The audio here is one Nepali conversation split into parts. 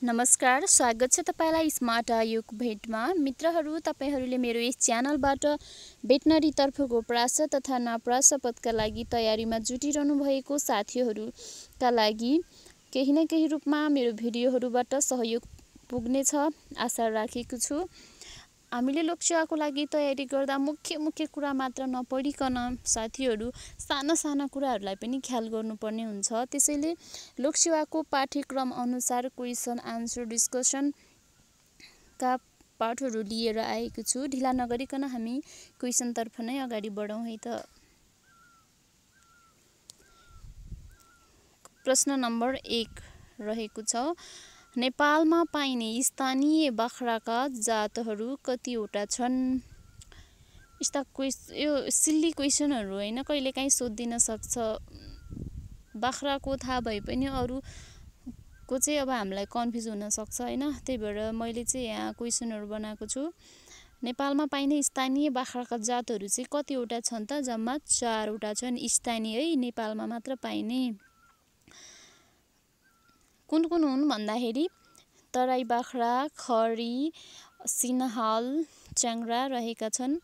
नमस्कार, स्वागत छ तपाईलाई स्मार्ट आयोग भेटमा। मित्रहरू, तपाईहरूले मेरो यस च्यानलबाट भेटनरी तर्फको प्रास तथा नाप्रास पदका लागि तयारीमा जुटिरहनु भएको साथीहरूका लागि केही न केही रूपमा मेरो भिडियोहरूबाट सहयोग पुग्नेछ आशा राखेको छु। हामीले लोकसेवाको लागि तयारी गर्दा मुख्य कुरा मात्र नपढिकन साथीहरू साना कुराहरूलाई पनि ख्याल गर्नुपर्ने हुन्छ। त्यसैले लोकसेवाको पाठ्यक्रम अनुसार क्वेसन आन्सर डिस्कसनका पाठहरू लिएर आएको छु। ढिला नगरिकन हामी क्वेसनतर्फ नै अगाडि बढौँ है त। प्रश्न नम्बर 1 रहेको छ, नेपालमा पाइने स्थानीय बाख्राका जातहरू कतिवटा छन्? यो सिल्ली क्वेसनहरू होइन, कहिलेकाहीँ सोधिन सक्छ। बाख्राको थाहा भए पनि अरूको चाहिँ अब हामीलाई कन्फ्युज हुन सक्छ होइन। त्यही भएर मैले चाहिँ यहाँ क्वेसनहरू बनाएको छु। नेपालमा पाइने स्थानीय बाख्राका जातहरू चाहिँ कतिवटा छन् त? जम्मा 4 वटा छन् स्थानीय है, नेपालमा मात्र पाइने। कुन हुन् भन्दाखेरि तराई बाख्रा, खरी, सिन्हाल, च्याङ्ग्रा रहेका छन्।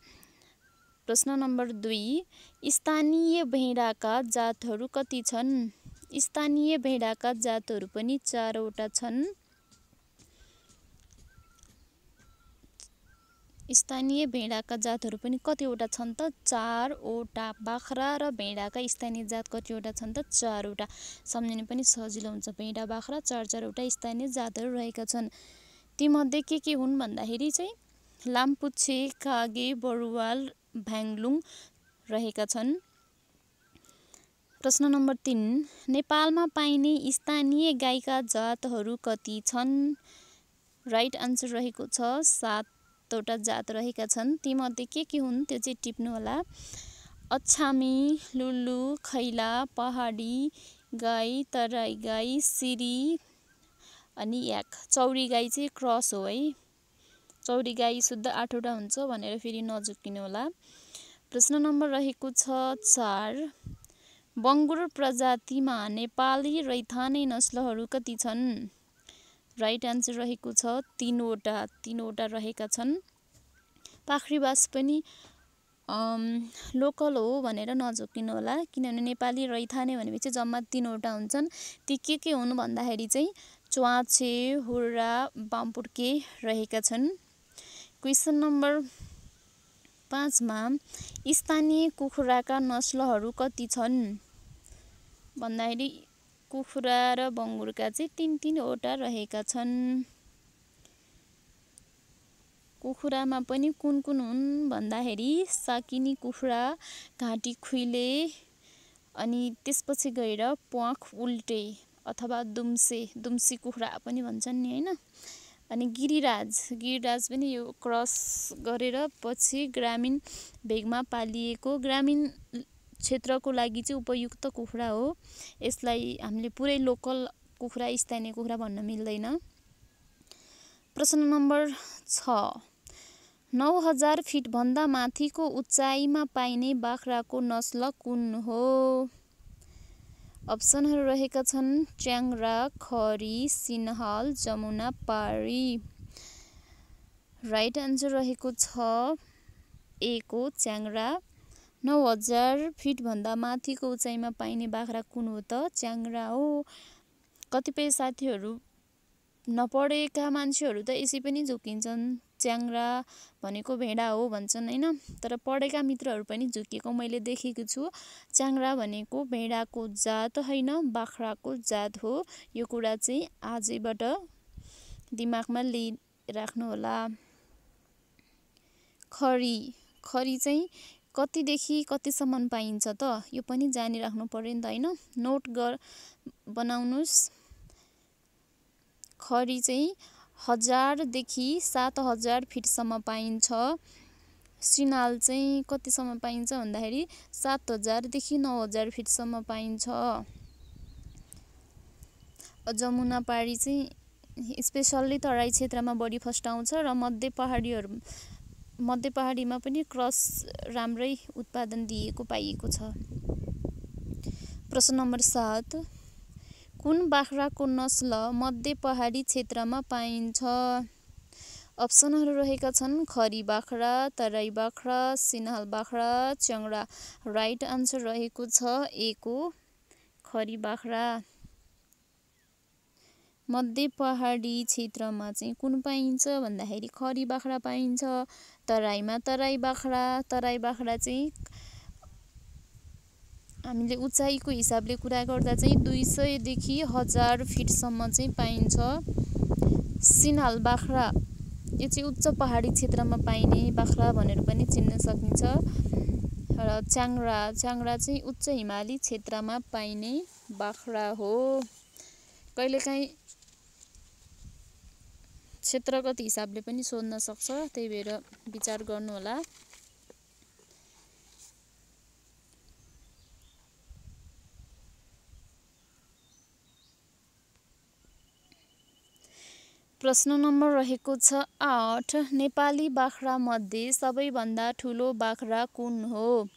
प्रश्न नम्बर 2, स्थानीय भेडाका जातहरू कति छन्? स्थानीय भेडाका जातहरू पनि 4 वटा छन्। स्थानीय भेडाका जातहरू पनि कतिवटा छन् त? 4 वटा। बाख्रा र भेडाका स्थानीय जात कतिवटा छन् त? 4 वटा। सम्झिनु पनि सजिलो हुन्छ। भेडा बाख्रा 4 वटा स्थानीय जातहरू रहेका छन्। तीमध्ये के हुन् भन्दाखेरि चाहिँ लामपुच्छे, कागे, बरुवाल, भ्याङलुङ रहेका छन्। प्रश्न नम्बर 3, नेपालमा पाइने स्थानीय गाईका जातहरू कति छन्? राइट आन्सर रहेको छ 7 वटा जात रहेका छन्। तीमध्ये के हुन् त्यो चाहिँ टिप्नु होला। अछामी, लुल्लु, खैला, पहाडी गाई, तराई गाई, सिरी अनि याक। चौरी गाई चाहिँ क्रस हो है। चौरी गाई शुद्ध 8 वटा हुन्छ भनेर फेरि नझुक्किनु होला। प्रश्न नम्बर रहेको छ 4, बङ्गुर प्रजातिमा नेपाली रैथाने नस्लहरू कति छन्? राइट आन्सर रहेको छ 3 वटा रहेका छन्। पाख्रीबास पनि लोकल हो भनेर नझुक्किनु होला, किनभने नेपाली रैथाने भनेपछि जम्मा 3 वटा हुन्छन्। ती के हुन् भन्दाखेरि चाहिँ च्वाचे, हुर्रा, बामपुर्के रहेका छन्। क्वेसन नम्बर 5 मा स्थानीय कुखुराका नस्लहरू कति छन् भन्दाखेरि कुखुरा र बङ्गुरका चाहिँ 3 वटा रहेका छन्। कुखुरामा पनि कुन हुन् भन्दाखेरि साकिनी कुखुरा, घाँटी खुइले अनि त्यसपछि गएर प्वाँख उल्टे अथवा दुम्सी कुखुरा पनि भन्छन् नि होइन। अनि गिरिराज पनि यो क्रस गरेर पछि ग्रामीण भेगमा पालिएको ग्रामीण क्षेत्रको लागि चाहिँ उपयुक्त कुखुरा हो। यसलाई हामीले पुरै लोकल कुखुरा, स्थानीय कुखुरा भन्न मिल्दैन। प्रश्न नम्बर 6, 9000 फिट भन्दा माथिको उचाइमा पाइने बाख्राको नस्ल कुन हो? अप्सनहरू रहेका छन् च्याङ्ग्रा, खरी, सिन्हाल, जमुना पारी। राइट आन्सर रहेको छ ए को च्याङ्ग्रा। 9000 फिट भन्दा माथिको उचाइमा पाइने बाख्रा कुन हो त? च्याङ्ग्रा हो। कतिपय साथीहरू नपढेका मान्छेहरू त यसै पनि झुक्किन्छन्, च्याङ्ग्रा भनेको भेडा हो भन्छन् होइन। तर पढेका मित्रहरू पनि झुक्किएको मैले देखेको छु। च्याङ्ग्रा भनेको भेडाको जात होइन, बाख्राको जात हो। यो कुरा चाहिँ आजैबाट दिमागमा लिइराख्नु होला। खरी चाहिँ कतिदेखि कतिसम्म पाइन्छ त? यो पनि जानिराख्नु पर्यो नि त होइन। नोट बनाउनुस्। खरी चाहिँ 1000 देखि 7000 फिटसम्म पाइन्छ। सिन्हाल चाहिँ कतिसम्म पाइन्छ भन्दाखेरि 7000 देखि 9000 फिटसम्म पाइन्छ। जमुना पारी चाहिँ स्पेसल्ली तराई क्षेत्रमा बढी फस्टाउँछ र मध्य पहाडीमा पनि क्रस राम्रै उत्पादन दिएको पाइएको छ। प्रश्न नम्बर 7, कुन बाख्राको नस्ल मध्य पहाडी क्षेत्रमा पाइन्छ? अप्सनहरू रहेका छन् खरी बाख्रा, तराई बाख्रा, सिन्हाल बाख्रा, च्याङ्ग्रा। राइट आन्सर रहेको छ ए को खरी बाख्रा। मध्य पहाडी क्षेत्रमा चाहिँ कुन पाइन्छ भन्दाखेरि खरी बाख्रा पाइन्छ। तराईमा तराई बाख्रा चाहिँ हामीले उचाइको हिसाबले कुरा गर्दा चाहिँ 200 देखि 1000 फिटसम्म चाहिँ पाइन्छ। सिन्हाल बाख्रा यो चाहिँ उच्च पहाडी क्षेत्रमा पाइने बाख्रा भनेर पनि चिन्न सकिन्छ। र च्याङ्ग्रा चाहिँ उच्च हिमाली क्षेत्रमा पाइने बाख्रा हो। कहिलेकाहीँ क्षेत्रगत हिसाबले पनि सोध्न सक्छ, त्यही भएर विचार गर्नुहोला। प्रश्न नम्बर रहेको छ 8। नेपाली बाख्रा मध्ये सबैभन्दा ठुलो बाख्रा कुन हो?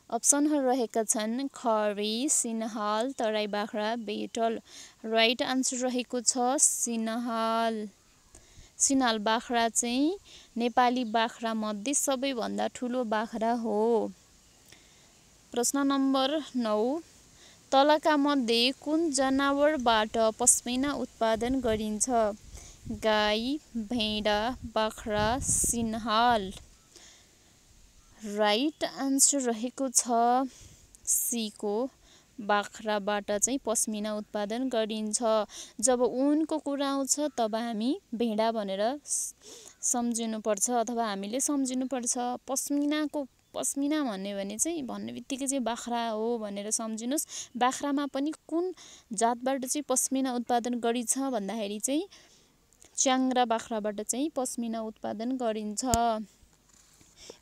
अप्सनहरू रहेका छन् खरी, सिन्हाल, तराई बाख्रा, बेटल। राइट आन्सर रहेको छ सिन्हाल। सिन्हाल बाख्रा चाहिँ नेपाली बाख्रा मध्ये सबैभन्दा ठुलो बाख्रा हो। प्रश्न नम्बर 9। तलका मध्ये कुन जनावरबाट पश्मिना उत्पादन गरिन्छ? गाई, भेडा, बाख्रा, सिन्हाल। राइट आन्सर रहेको छ सी को बाख्राबाट चाहिँ पश्मिना उत्पादन गरिन्छ। जब ऊनको कुरा आउँछ तब हामी भेडा भनेर सम्झिनुपर्छ अथवा हामीले सम्झिनुपर्छ। पश्मिना भन्यो भने चाहिँ भन्ने बित्तिकै चाहिँ बाख्रा हो भनेर सम्झिनुहोस्। बाख्रामा पनि कुन जातबाट चाहिँ पश्मिना उत्पादन गरिन्छ भन्दाखेरि चाहिँ च्याङ्ग्रा बाख्राबाट चाहिँ पश्मिना उत्पादन गरिन्छ। यो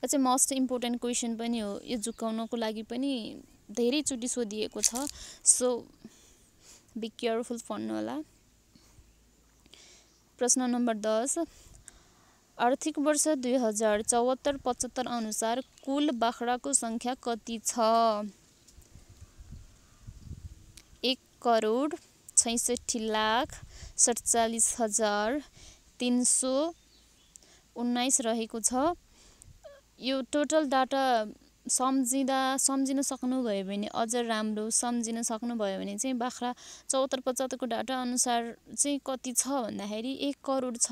चाहिँ मोस्ट इम्पोर्टेन्ट क्वेसन पनि हो। यो झुकाउनको लागि पनि धेरैचोटि सोधिएको छ, सो बी केयरफुल पढ्नु होला। प्रश्न नम्बर 10। आर्थिक वर्ष 2074-75 अनुसार कुल बाख्राको सङ्ख्या कति छ? 1,46,47,319 रहेको छ। यो टोटल डाटा सम्झिन सक्नुभयो भने अझ राम्रो। सम्झिन सक्नुभयो भने चाहिँ बाख्रा 74-75 को डाटा अनुसार चाहिँ कति छ भन्दाखेरि 1 करोड छ।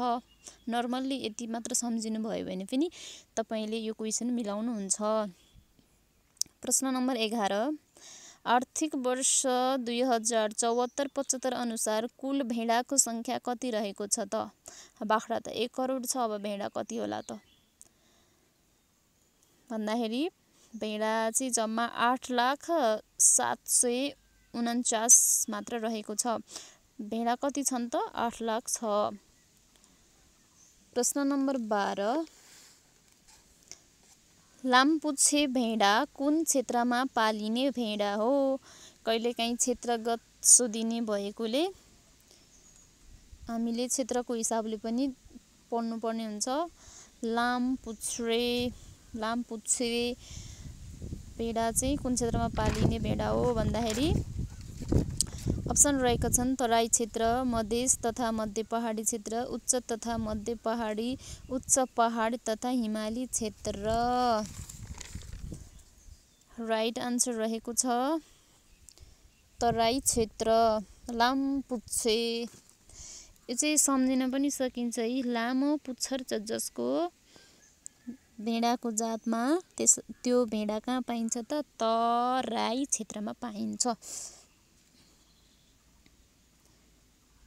नर्मल्ली यति मात्र सम्झिनु भयो भने पनि तपाईँले यो क्वेसन मिलाउनुहुन्छ। प्रश्न नम्बर 11। आर्थिक वर्ष 2074-75 अनुसार कुल भेडाको सङ्ख्या कति रहेको छ त? बाख्रा त 1 करोड छ, अब भेडा कति होला त भन्दाखेरि भेडा चाहिँ जम्मा 8,749 मात्र रहेको छ। भेडा कति छन् त? 8 लाख छ। प्रश्न नम्बर 12। लामपुच्छे भेडा कुन क्षेत्रमा पालिने भेडा हो? कहिलेकाहीँ क्षेत्रगत सोधिने भएकोले हामीले क्षेत्रको हिसाबले पनि पढ्नुपर्ने हुन्छ। लामपुच्छे भेडा चाहिँ कुन क्षेत्रमा पालिने भेडा हो भन्दाखेरि अप्सन रहेका छन् तराई क्षेत्र, मधेस तथा मध्य पहाडी क्षेत्र, उच्च तथा मध्य पहाडी, उच्च पहाड तथा हिमाली क्षेत्र। राइट आन्सर रहेको छ तराई क्षेत्र। लामपुच्छे यो चाहिँ सम्झिन पनि सकिन्छ है। लामो पुच्छर जसको भेडाको जातमा त्यो भेडा कहाँ पाइन्छ त? तराई क्षेत्रमा पाइन्छ।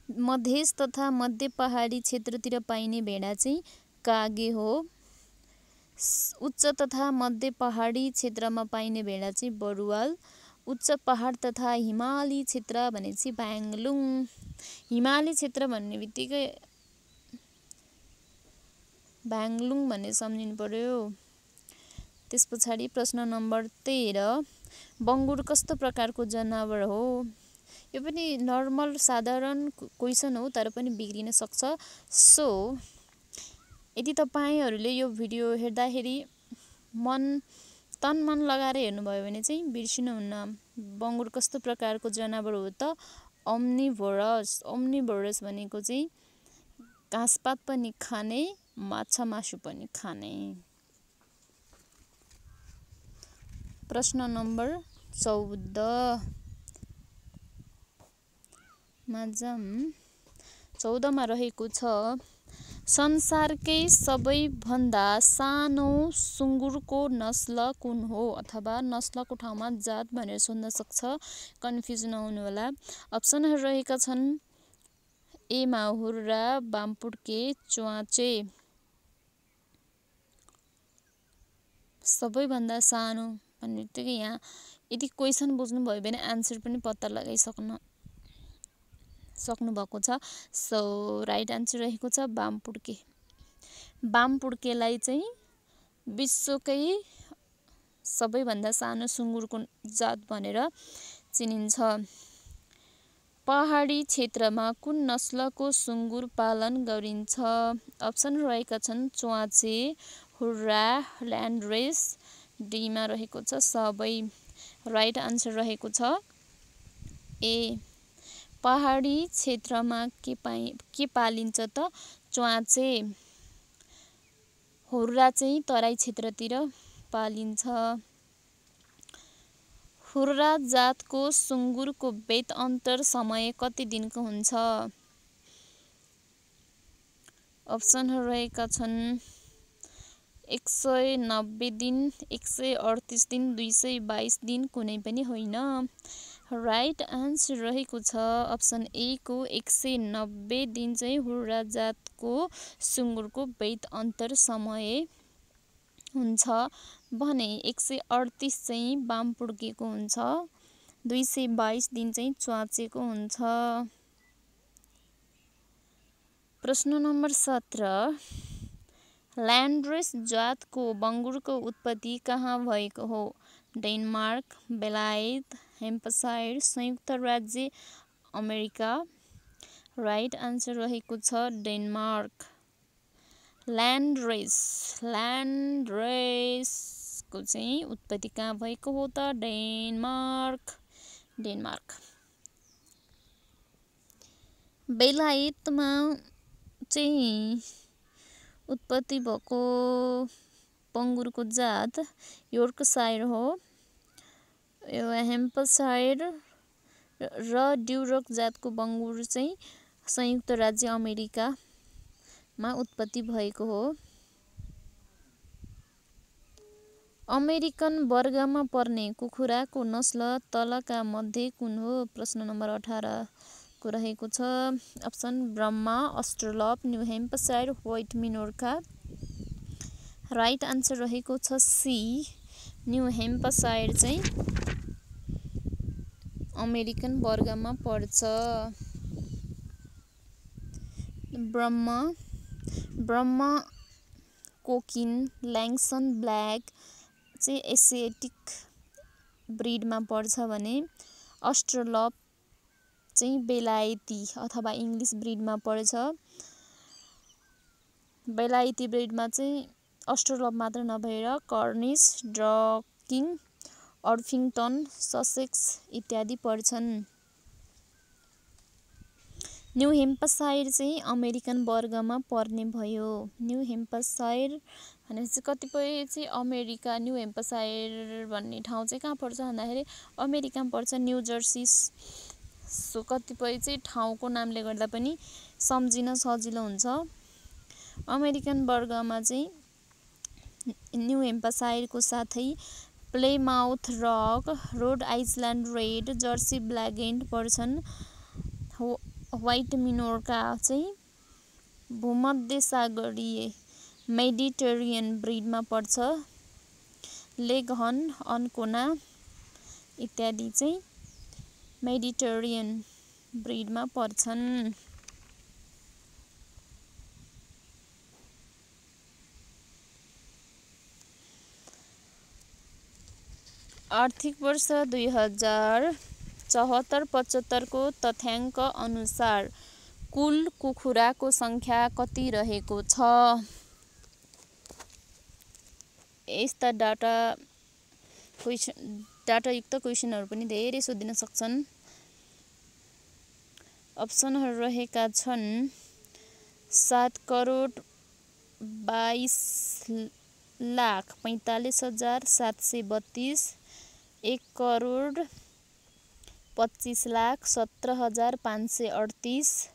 मधेस तथा मध्य पहाडी क्षेत्रतिर पाइने भेडा चाहिँ कागे हो। उच्च तथा मध्य पहाडी क्षेत्रमा पाइने भेडा चाहिँ बरुवाल। उच्च पहाड तथा हिमाली क्षेत्र भनेपछि बाङ्लुङ। हिमाली क्षेत्र भन्ने बित्तिकै बाङ्लुङ भन्ने सम्झिनु पर्यो। त्यस पछाडि प्रश्न नम्बर 13। बङ्गुर कस्तो प्रकारको जनावर हो? यो पनि नर्मल साधारण क्वेसन हो, तर पनि बिग्रिन सक्छ। सो यदि तपाईँहरूले यो भिडियो हेर्दाखेरि तन मन लगाएर हेर्नुभयो भने चाहिँ बिर्सिनुहुन्न। बङ्गुर कस्तो प्रकारको जनावर हो त? ओम्निभोरस। ओम्निभोरस भनेको चाहिँ घाँसपात पनि खाने, माछा मासु पनि खाने। प्रश्न नम्बर 14 मा जाम। 14 मा रहेको छ संसारकै सबैभन्दा सानो सुँगुरको नस्ल कुन हो? अथवा नस्लको ठाउँमा जात भनेर सोध्न सक्छ, कन्फ्युज नहुनु होला। अप्सनहरू रहेका छन् ए मा हुर्रा, बामपुड्के, च्वाचे। सबैभन्दा सानो भन्ने बित्तिकै यहाँ यदि क्वेसन बुझ्नुभयो भने आन्सर पनि पत्ता लगाइसक्नु भएको छ। सो राइट आन्सर रहेको छ बामपुड्के। बामपुड्केलाई चाहिँ विश्वकै सबैभन्दा सानो सुँगुरको जात भनेर चिनिन्छ। पहाडी क्षेत्रमा कुन नस्लको सुँगुर पालन गरिन्छ? अप्सन रहेका छन् च्वाचे, हुर्रा, ल्यान्डरेस। डी मा रहेको छ सबै। राइट आन्सर रहेको छ ए। पहाडी क्षेत्रमा के पालिन्छ त? च्वाचे। हुर्रा चाहिँ तराई क्षेत्रतिर पालिन्छ। हुर्रा जातको सुँगुरको बेत अन्तर समय कति दिनको हुन्छ? अप्सनहरू रहेका छन् 190 दिन, 138 दिन, 222 दिन, कुनै पनि होइन। राइट आन्सर रहेको छ अप्सन ए को 190 दिन चाहिँ हुर्रा जातको सुँगुरको बेत अन्तर समय हुन्छ भने 138 चाहिँ बामपुड्केको हुन्छ, 222 दिन चाहिँ च्वाचेको हुन्छ। प्रश्न नम्बर 17 ल्यान्डरेस जातको बङ्गुरको उत्पत्ति कहाँ भएको हो? डेनमार्क, बेलायत, हेम्पसायर, संयुक्त राज्य अमेरिका। राइट आन्सर रहेको छ डेनमार्क। ल्यान्डरेसको चाहिँ उत्पत्ति कहाँ भएको हो त? डेनमार्क। बेलायतमा चाहिँ उत्पत्ति भएको बङ्गुरको जात योर्कसायर हो। हेम्पसायर र ड्युरोक जातको बङ्गुर चाहिँ संयुक्त राज्य अमेरिकामा उत्पत्ति भएको हो। अमेरिकन वर्गमा पर्ने कुखुराको नस्ल तलका मध्ये कुन हो? प्रश्न नम्बर 18 को रहेको छ option Brahma, Australorp, New Hampshire, white Minorca. Right answer रहेको छ सी, न्यू हेम्पसायर चाहिँ अमेरिकन वर्गमा पर्छ। ब्रह्मा, कोकिन, ल्याङ्सन ब्ल्याक चाहिँ एसियाटिक ब्रिडमा पर्छ भने अस्ट्रलप चाहिँ बेलायती अथवा इङ्ग्लिस ब्रिडमा पर्छ। बेलायती ब्रिडमा चाहिँ अस्ट्रलप मात्र नभएर कर्निस, ड्रकिङ, अर्फिङ्टन, ससेक्स इत्यादि पर्छन्। न्यू हेम्पसायर चाहिँ अमेरिकन वर्गमा पर्ने भयो। न्यू हेम्पसायर भनेपछि कतिपय चाहिँ अमेरिका, न्यू हेम्पसायर भन्ने ठाउँ चाहिँ कहाँ पर्छ भन्दाखेरि अमेरिकामा पर्छ, न्यू जर्सी। सो कतिपय चाहिँ ठाउँको नामले गर्दा पनि सम्झिन सजिलो हुन्छ। अमेरिकन वर्गमा चाहिँ न्यू हेम्पसायरको साथै Plymouth Rock, Rhode Island Red, Jersey black and पर्छन्। व्हाइट मिनोर्का चाहिँ भूमध्यसागरीय मेडिटेरियन ब्रिडमा पर्छ। लेगहर्न, अनकोना इत्यादि चाहिँ मेडिटेरियन ब्रिडमा पर्छन्। आर्थिक वर्ष 2074-75 को तथ्याङ्क अनुसार कुल कुखुराको सङ्ख्या कति रहेको छ? यस्ता डाटायुक्त क्वेसनहरू पनि धेरै सोधिन सक्छन्। अप्सनहरू रहेका छन् 7,42,45,732, 1,25,17,538,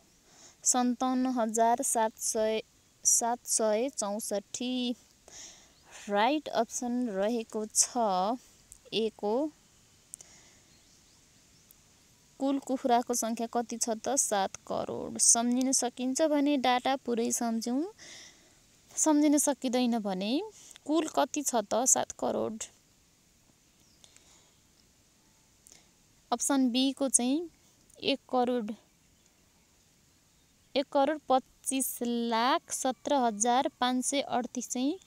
57,764। राइट अप्सन रहेको छ ए को। कुल कुखुराको सङ्ख्या कति छ त 7 करोड। सम्झिन सकिन्छ भने डाटा पुरै सम्झौँ, सम्झिन सकिँदैन भने कुल कति छ त 7 करोड। अप्सन बी को चाहिँ 1,25,17,538 चाहिँ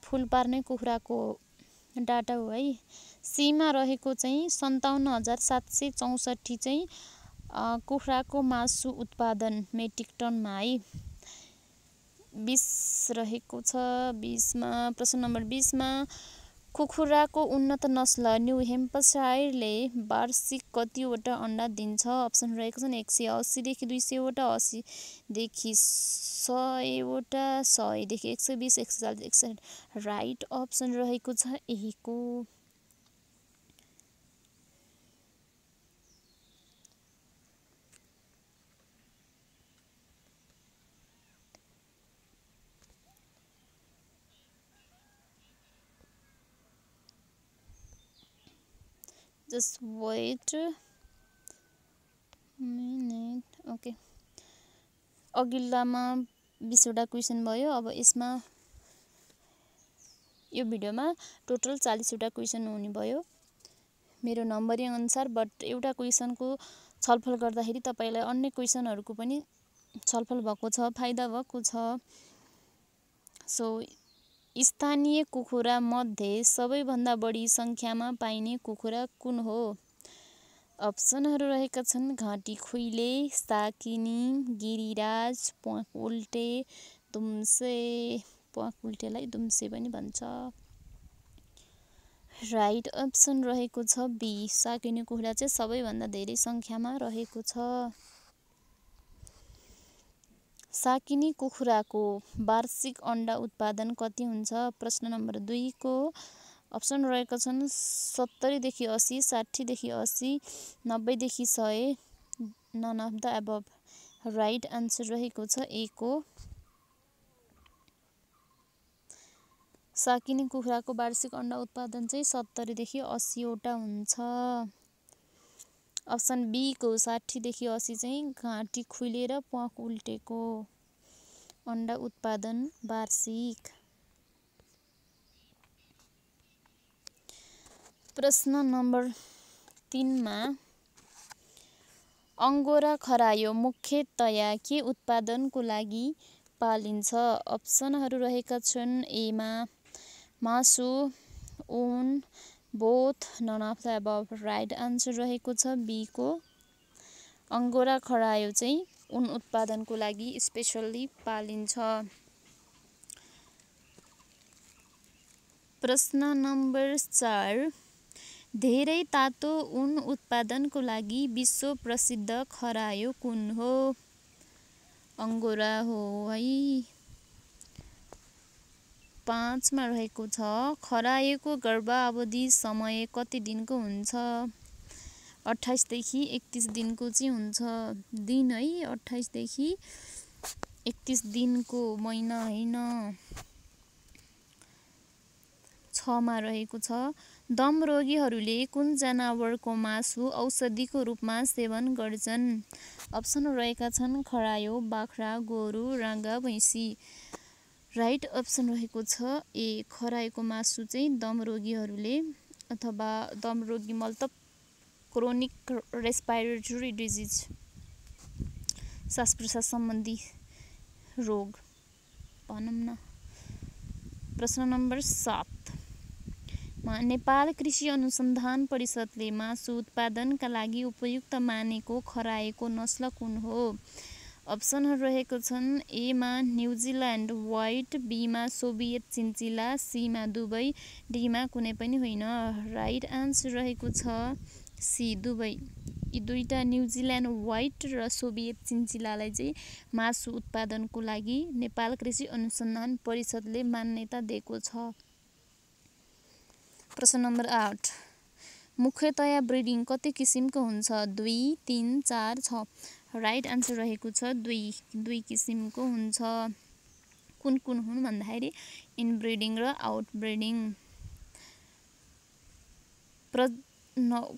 फुल पार्ने कुखुराको डाटा हो है। सीमा रहेको चाहिँ 57,764 चाहिँ कुखुराको मासु उत्पादन मेट्रिक टनमा है। 20 रहेको छ। 20मा प्रश्न नम्बर 20मा कुखुराको उन्नत नस्ल न्यू हेम्पसायरले वार्षिक कतिवटा अन्डा दिन्छ? अप्सन रहेको छन् 180 देखि 200 वटा, 80 देखि 100 वटा, 100 देखि 120, 140, 160। राइट अप्सन रहेको छ ए को। Just wait a minute. Okay, अघिल्लामा 20 वटा क्वेसन भयो। अब यसमा यो भिडियोमा टोटल 40 वटा क्वेसन हुने भयो मेरो नम्बरिङ अनुसार। बट एउटा क्वेसनको छलफल गर्दाखेरि तपाईलाई अन्य क्वेसनहरूको पनि छलफल भएको छ, फाइदा भएको छ। सो स्थानीय कुखुरा मध्ये सबैभन्दा बढी सङ्ख्यामा पाइने कुखुरा कुन हो? अप्सनहरू रहेका छन् घाँटी खुइले, साकिनी, गिरिराज, प्वाँख उल्टे, दुम्से। प्वाँख उल्टेलाई दुम्से पनि भन्छ। राइट अप्सन रहेको छ बी, साकिनी कुखुरा चाहिँ सबैभन्दा धेरै सङ्ख्यामा रहेको छ। साकिनी कुखुराको वार्षिक अन्डा उत्पादन कति हुन्छ? प्रश्न नम्बर 2 को अप्सन रहेका छन् 70 देखि 80, 60 देखि 80, 90 देखि 100, none of the above. Right answer रहेको छ ए को। साकिनी कुखुराको वार्षिक अन्डा उत्पादन चाहिँ 70 देखि 80 वटा हुन्छ। अप्सन बी को 60 देखि 80 चाहिँ घाँटी खुलेर प्वाँख उल्टेको अन्डा उत्पादन वार्षिक। प्रश्न नम्बर 3 मा अङ्गोरा खरायो मुख्यतया के उत्पादनको लागि पालिन्छ? अप्सनहरू रहेका छन् ए मा मासु, ऊन, both, none of the above. Right answer रहेको छ बी को। अङ्गोरा खरायो चाहिँ ऊन उत्पादनको लागि स्पेसल्ली पालिन्छ। प्रश्न नम्बर 4 धेरै तातो ऊन उत्पादनको लागि विश्व प्रसिद्ध खरायो कुन हो? अङ्गोरा हो है। 5 मा रहेको छ खरायोको गर्भावधि समय कति दिनको हुन्छ? 28 देखि 31 दिनको चाहिँ हुन्छ। दिन है, 28 देखि 31 दिनको, महिना होइन। 6 मा रहेको छ दम रोगीहरूले कुन जनावरको मासु औषधिको रूपमा सेवन गर्छन्? अप्सन रहेका छन् खरायो, बाख्रा, गोरु, राँगा, भैँसी। राइट अप्सन रहेको छ ए, खरायोको मासु चाहिँ दम रोगीहरूले अथवा दम रोगी मतलब क्रोनिक रेस्पिरेटरी डिजिज, श्वास प्रश्वास सम्बन्धी रोग भनौँ न। प्रश्न नम्बर 7 नेपाल कृषि अनुसन्धान परिषदले मासु उत्पादनका लागि उपयुक्त मानेको खरायोको नस्ल कुन हो? अप्सनहरू रहेको छन् ए मा न्युजिल्यान्ड व्हाइट, बी मा सोभियत चिन्चिला, सी मा दुबई, डी मा कुनै पनि होइन। राइट आन्सर रहेको छ सी दुबई। यी दुईटा न्युजिल्यान्ड व्हाइट र सोभियत चिन्चिलालाई चाहिँ मासु उत्पादनको लागि नेपाल कृषि अनुसन्धान परिषदले मान्यता दिएको छ। प्रश्न नम्बर 8 मुख्यतया ब्रिडिङ कति किसिमको हुन्छ? 2, 3, 4, 6। राइट आन्सर रहेको छ 2 किसिमको हुन्छ। कुन कुन हुन् भन्दाखेरि इनब्रिडिङ र आउटब्रिडिङ।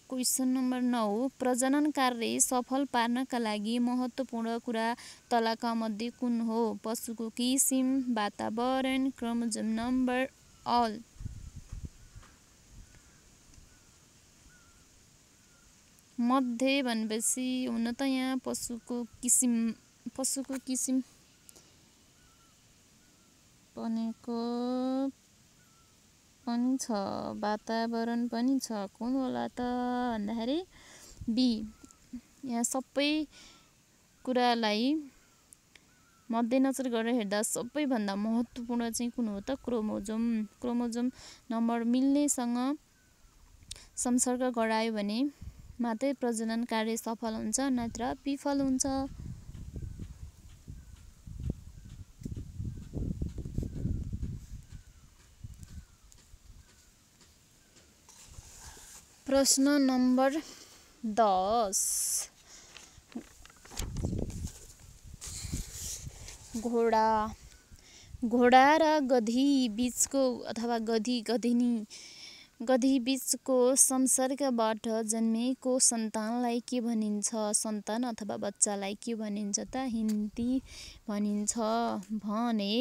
क्वेसन नम्बर 9 प्रजनन कार्य सफल पार्नका लागि महत्त्वपूर्ण कुरा तलका मध्ये कुन हो? पशुको किसिम, वातावरण, क्रोमोजोम नम्बर, अल। मध्ये भनेपछि हुन त यहाँ पशुको किसिम भनेको पनि छ, वातावरण पनि छ। कुन होला त भन्दाखेरि बी। यहाँ सबै कुरालाई मध्यनजर गरेर हेर्दा सबैभन्दा महत्त्वपूर्ण चाहिँ कुन हो त? क्रोमोजोम नम्बर मिल्नेसँग संसर्ग गरायो भने मात्रै प्रजनन कार्य सफल हुन्छ, नत्र विफल हुन्छ। प्रश्न नम्बर 10 घोडा र गधी बीचको अथवा गधी बीचको संसर्गबाट जन्मिएको सन्तानलाई के भनिन्छ? सन्तान अथवा बच्चालाई के भनिन्छ त? हिन्ती भनिन्छ भने।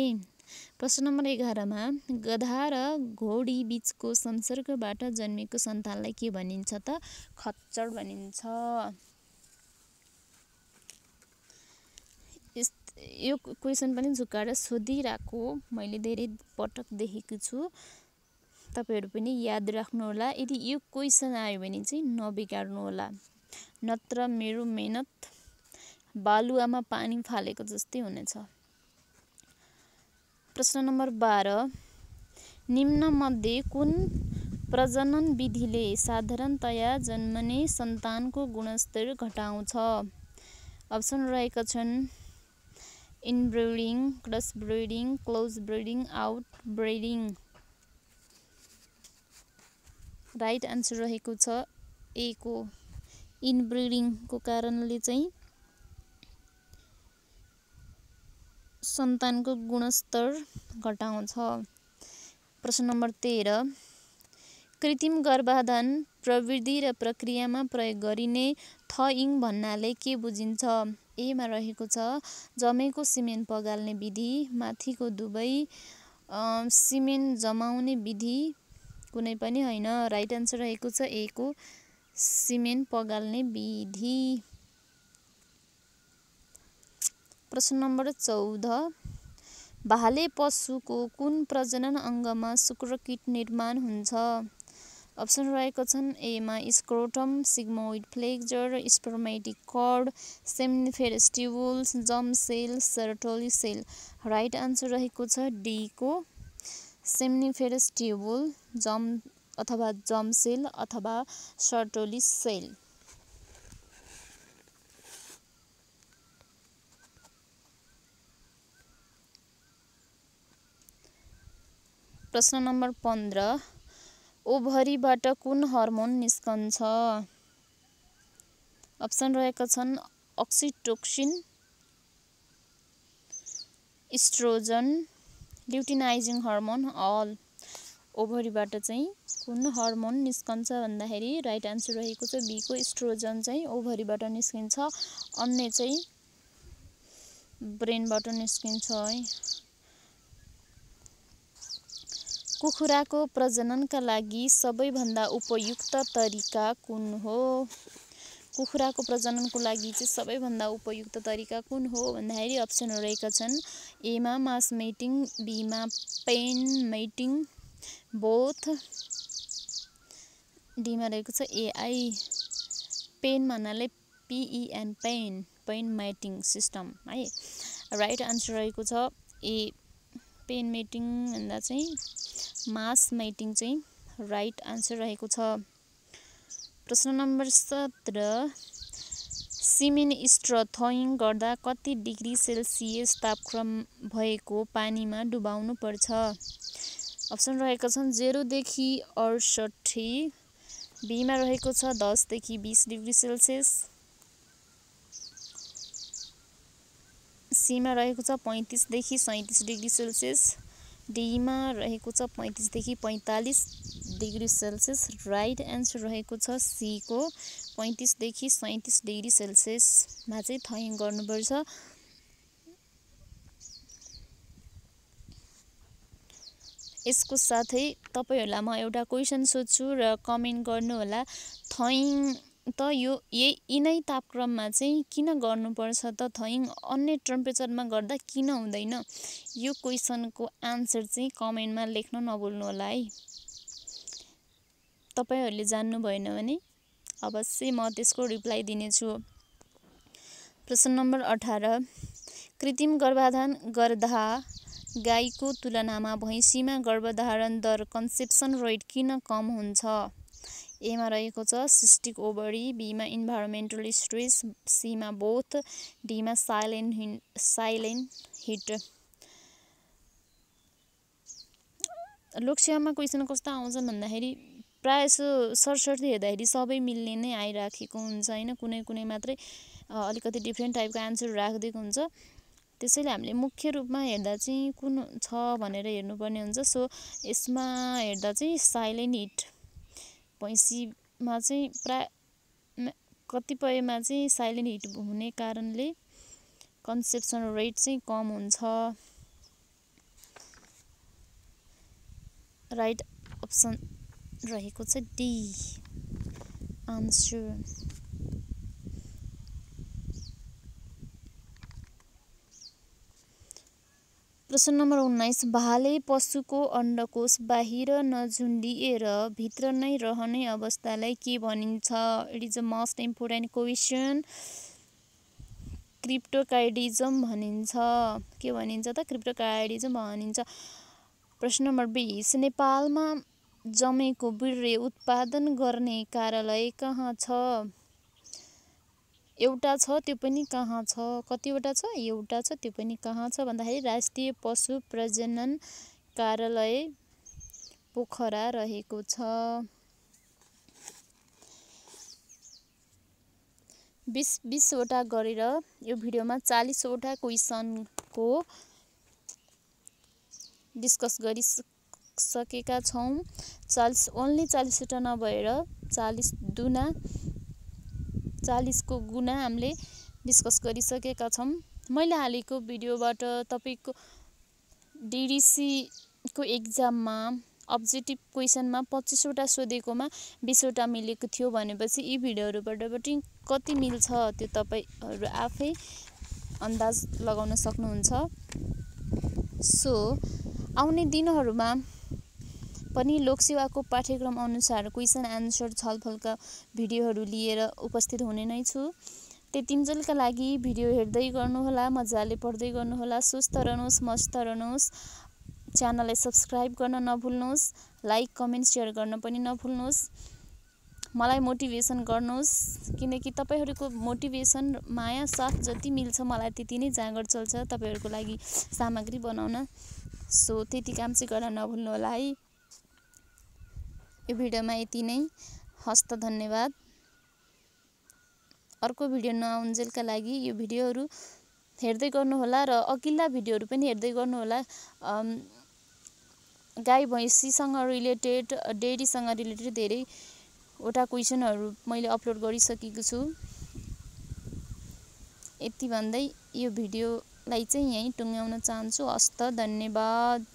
प्रश्न नम्बर 11 मा गधा र घोडी बीचको संसर्गबाट जन्मेको सन्तानलाई के भनिन्छ त? खच्चड भनिन्छ। यो क्वेसन पनि झुकाएर सोधिरहेको मैले धेरै पटक देखेको छु। तपाईहरु पनि याद राख्नुहोला। यदि यो क्वेसन आयो भने चाहिँ नबिगार्नु होला, नत्र मेरो मेहनत बालुवामा पानी फालेको जस्तै हुनेछ। प्रश्न नम्बर 12 निम्न मध्ये कुन प्रजनन विधिले साधारणतया जन्मने सन्तानको गुणस्तर घटाउँछ? अप्सन रहेका छन् inbreeding, cross breeding, close breeding, outbreeding. Right answer रहेको छ ए को इनब्रिडिङको कारणले चाहिँ सन्तानको गुणस्तर घटाउँछ। प्रश्न नम्बर 13 कृत्रिम गर्भाधान प्रविधि र प्रक्रियामा प्रयोग गरिने थइङ भन्नाले के बुझिन्छ? ए मा रहेको छ जमेको सिमेन पगाल्ने विधि, माथिको दुबै सिमेन जमाउने विधि, कुनै पनि होइन। राइट आन्सर रहेको छ ए को सिमेन पगाल्ने विधि। प्रश्न नम्बर 14 भाले पशुको कुन प्रजनन अङ्गमा शुक्रकीट निर्माण हुन्छ? अप्सन रहेको छन् ए मा scrotum, sigmoid flexure, spermatic cord, seminiferous tubules, germ cell, Sertoli cell. Right answer रहेको छ डी को सेम्निफेरस ट्युबुल, जम सेल अथवा सर्टोली सेल। प्रश्न नम्बर 15 ओभरीबाट कुन हर्मोन निस्कन्छ? अप्सन रहेका छन् oxytocin, oestrogen, luteinising hormone, all. ओभरीबाट चाहिँ कुन हर्मोन निस्कन्छ भन्दाखेरि राइट आन्सर रहेको छ बी को इस्ट्रोजन चाहिँ ओभरीबाट निस्किन्छ। अन्य चाहिँ ब्रेनबाट निस्किन्छ है। कुखुराको प्रजननका लागि सबैभन्दा उपयुक्त तरिका कुन हो? कुखुराको प्रजननको लागि चाहिँ सबैभन्दा उपयुक्त तरिका कुन हो भन्दाखेरि अप्सनहरू रहेका छन् ए मा मास मेटिङ, बी मा पेन मेटिङ, बोथ, डी मा रहेको छ एआई पेन भन्नाले पिइएन पेन मेटिङ सिस्टम है। राइट आन्सर रहेको छ ए पेन मेटिङ भन्दा चाहिँ मास मेटिङ चाहिँ राइट आन्सर रहेको छ। प्रश्न नम्बर 17 सिमेन्ट स्ट्र थ्रोइङ गर्दा कति डिग्री सेल्सियस तापक्रम भएको पानीमा डुबाउनु पर्छ? अप्सन रहेका छन् 0 देखि 68, बीमा रहेको छ 10 देखि 20 डिग्री सेल्सियस, सीमा रहेको छ 35 देखि 37 डिग्री सेल्सियस, डीमा रहेको छ 35 देखि 45 डिग्री सेल्सियस। राइट एन्सर रहेको छ सी को 35 देखि 37 डिग्री सेल्सियसमा चाहिँ थ्रोइङ गर्नुपर्छ। यसको साथै तपाईहरुलाई म एउटा क्वेशन सोध्छु र कमेन्ट गर्नुहोला। थ्रोइङ त यिनै तापक्रममा चाहिँ किन गर्नुपर्छ त? थ्रोइङ अन्य टेम्परेचरमा गर्दा किन हुँदैन? यो क्वेशनको आन्सर चाहिँ कमेन्टमा लेख्न नभुल्नु होला है। तपाईहरुले जान्नु भएन भने अवश्य म त्यसको रिप्लाई दिनेछु। प्रश्न नम्बर 18, कृत्रिम गर्भाधान गर्दा गाईको तुलनामा भैँसीमा गर्भधारण दर कन्सेप्सन रेट किन कम हुन्छ? एमा रहेको छ सिस्टिक ओभरी, बीमा इन्भाइरोमेन्टल स्ट्रेस, सीमा बोथ, डीमा साइलेन्ट हिट। लोकसेवामा क्वेशन कस्तो आउँछन् भन्दाखेरि प्रायः सो सरसर्ती हेर्दाखेरि सबै मिल्ने नै आइराखेको हुन्छ हैन, कुनै कुनै मात्रै अलिकति डिफ्रेन्ट टाइपको आन्सर राखिदिएको हुन्छ। त्यसैले हामीले मुख्य रूपमा हेर्दा चाहिँ कुन छ भनेर हेर्नुपर्ने हुन्छ। सो यसमा हेर्दा चाहिँ साइलेन्ट हिट, भैँसीमा चाहिँ प्राय कतिपयमा चाहिँ साइलेन्ट हिट हुने कारणले कन्सेप्सन रेट चाहिँ कम हुन्छ। राइट अप्सन रहेको छ डी आन्सर। प्रश्न नम्बर 19, भाले पशुको अण्डकोष बाहिर नझुन्डिएर भित्र नै रहने अवस्थालाई के भनिन्छ? It is a most important question. Cryptorchidism भनिन्छ। के भनिन्छ त? क्रिप्टोकाइडिजम भनिन्छ। प्रश्न नम्बर 20, नेपालमा जमेको बिर्रे उत्पादन गर्ने कार्यालय कहाँ छ? एउटा छ, त्यो पनि कहाँ छ? कतिवटा छ? एउटा छ, त्यो पनि कहाँ छ भन्दाखेरि राष्ट्रिय पशु प्रजनन कार्यालय पोखरा रहेको छ। 20 वटा गरेर यो भिडियोमा 40 वटा क्वेशनको डिस्कस गरिसकेका छौँ। 40 वटा नभएर 40 को गुणा हामीले डिस्कस गरिसकेका छौँ। मैले हालेको भिडियोबाट तपाईको डीडीसी को एक्जाममा अब्जेक्टिभ क्वेशनमा 25 वटा सोधेकोमा 20 वटा मिलेको थियो भनेपछि यी भिडियोहरुबाट पनि कति मिल्छ त्यो तपाईहरु आफै अन्दाज लगाउन सक्नुहुन्छ। सो आउने दिनहरुमा पनि लोकसेवाको पाठ्यक्रम अनुसार क्वेशन एन्सर छलफलका भिडियोहरु लिएर उपस्थित हुने नै छु। त्यतिन्जेलका लागि भिडियो हेर्दै गर्नुहोला, मजाले पढ्दै गर्नुहोला, स्वस्थ रहनुहोस्, मस्त रहनुहोस्। च्यानललाई सब्स्क्राइब गर्न नभुल्नुहोस्, लाइक कमेन्ट शेयर गर्न पनि नभुल्नुहोस्। मलाई मोटिभेसन गर्नुहोस् किनकि तपाईहरुको मोटिभेसन माया साथ जति मिल्छ मलाई त्यति नै जाँगर चल्छ तपाईहरुको लागि सामग्री बनाउन। सो त्यति काम चाहिँ गर्न नभुल्नु होला है। यो भिडियोमा यति नै। हस्त धन्यवाद। अर्को भिडियो नआउन्जेलका लागि यो भिडियोहरु हेर्दै गर्नुहोला र अघिल्ला भिडियोहरु पनि हेर्दै गर्नुहोला। गाई भैँसीसँग रिलेटेड, डेरीसँग रिलेटेड धेरै वटा क्वेशनहरु मैले अपलोड गरिसकेको छु। यति भन्दै यो भिडियोलाई चाहिँ यही टुङ्ग्याउन चाहन्छु। हस्त धन्यवाद।